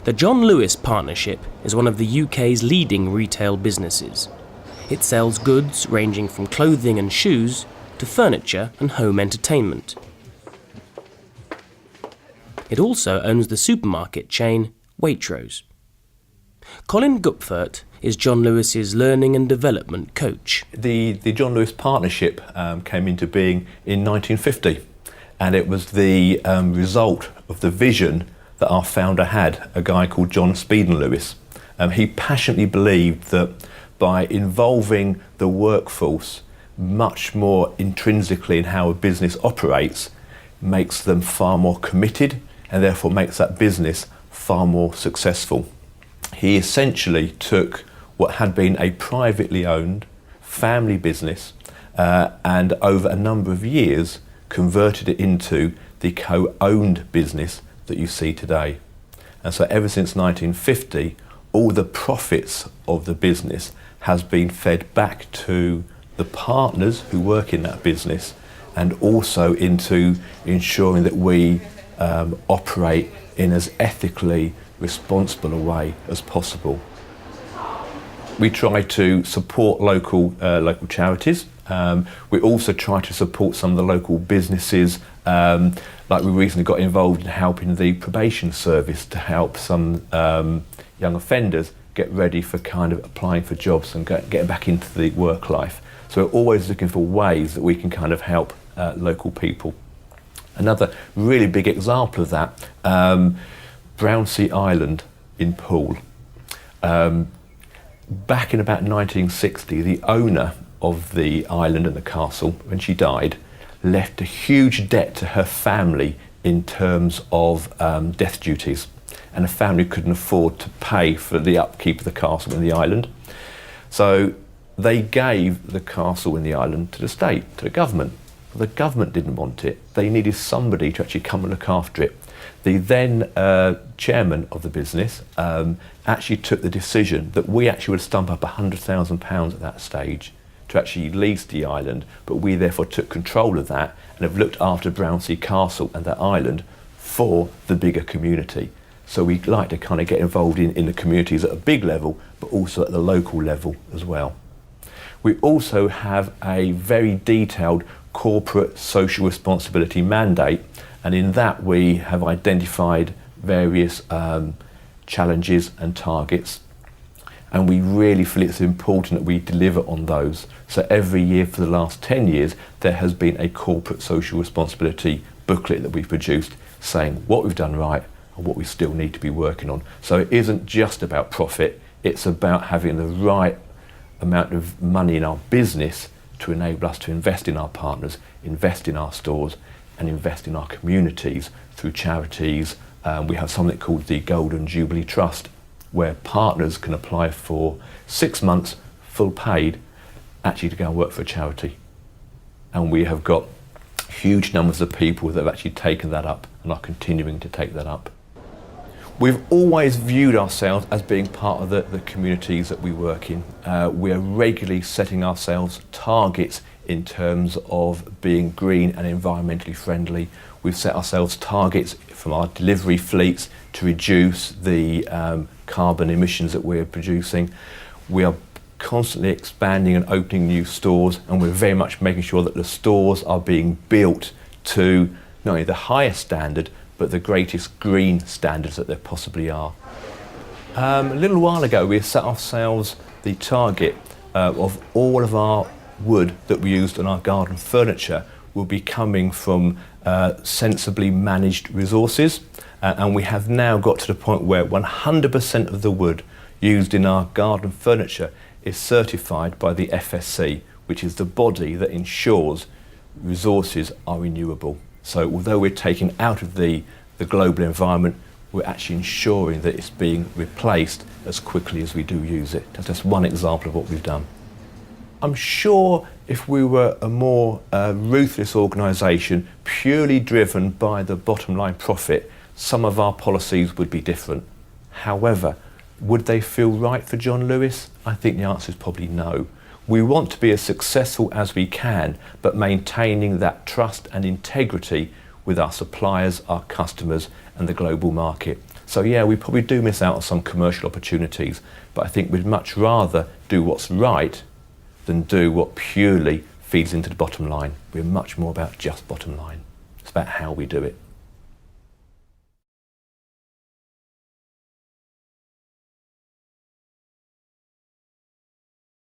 The John Lewis Partnership is one of the UK's leading retail businesses. It sells goods ranging from clothing and shoes to furniture and home entertainment. It also owns the supermarket chain Waitrose. Colin Gupfert is John Lewis's learning and development coach. The John Lewis Partnership came into being in 1950, and it was the result of the vision that our founder had, a guy called John Speeden Lewis. He passionately believed that by involving the workforce much more intrinsically in how a business operates, makes them far more committed and therefore makes that business far more successful. He essentially took what had been a privately owned family business and over a number of years converted it into the co-owned business that you see today. And so ever since 1950, all the profits of the business has been fed back to the partners who work in that business, and also into ensuring that we operate in as ethically responsible a way as possible. We try to support local charities. We also try to support some of the local businesses. Like we recently got involved in helping the probation service to help some young offenders get ready for kind of applying for jobs and getting back into the work life. So we're always looking for ways that we can kind of help local people. Another really big example of that, Brownsea Island in Poole. Back in about 1960, the owner of the island and the castle, when she died, left a huge debt to her family in terms of death duties, and the family couldn't afford to pay for the upkeep of the castle and the island. So they gave the castle and the island to the state, to the government. The government didn't want it. They needed somebody to actually come and look after it. The then chairman of the business actually took the decision that we actually would stump up £100,000 at that stage to actually lease the island, but we therefore took control of that and have looked after Brownsea Castle and that island for the bigger community. So we like to kind of get involved in the communities at a big level, but also at the local level as well. We also have a very detailed corporate social responsibility mandate, and in that we have identified various challenges and targets, and we really feel it's important that we deliver on those. So every year for the last 10 years there has been a corporate social responsibility booklet that we've produced saying what we've done right and what we still need to be working on. So it isn't just about profit, it's about having the right amount of money in our business to enable us to invest in our partners, invest in our stores, and invest in our communities through charities. We have something called the Golden Jubilee Trust, where partners can apply for 6 months full paid actually to go and work for a charity. And we have got huge numbers of people that have actually taken that up and are continuing to take that up. We've always viewed ourselves as being part of the communities that we work in. We are regularly setting ourselves targets in terms of being green and environmentally friendly. We've set ourselves targets from our delivery fleets to reduce the carbon emissions that we're producing. We are constantly expanding and opening new stores, and we're very much making sure that the stores are being built to not only the highest standard, but the greatest green standards that there possibly are. A little while ago we set ourselves the target of all of our wood that we used on our garden furniture will be coming from sensibly managed resources, and we have now got to the point where 100% of the wood used in our garden furniture is certified by the FSC, which is the body that ensures resources are renewable. So although we're taking out of the global environment, we're actually ensuring that it's being replaced as quickly as we do use it. That's just one example of what we've done. I'm sure if we were a more ruthless organisation, purely driven by the bottom line profit, some of our policies would be different. However, would they feel right for John Lewis? I think the answer is probably no. We want to be as successful as we can, but maintaining that trust and integrity with our suppliers, our customers, and the global market. So yeah, we probably do miss out on some commercial opportunities, but I think we'd much rather do what's right than do what purely feeds into the bottom line. We're much more about just bottom line. It's about how we do it.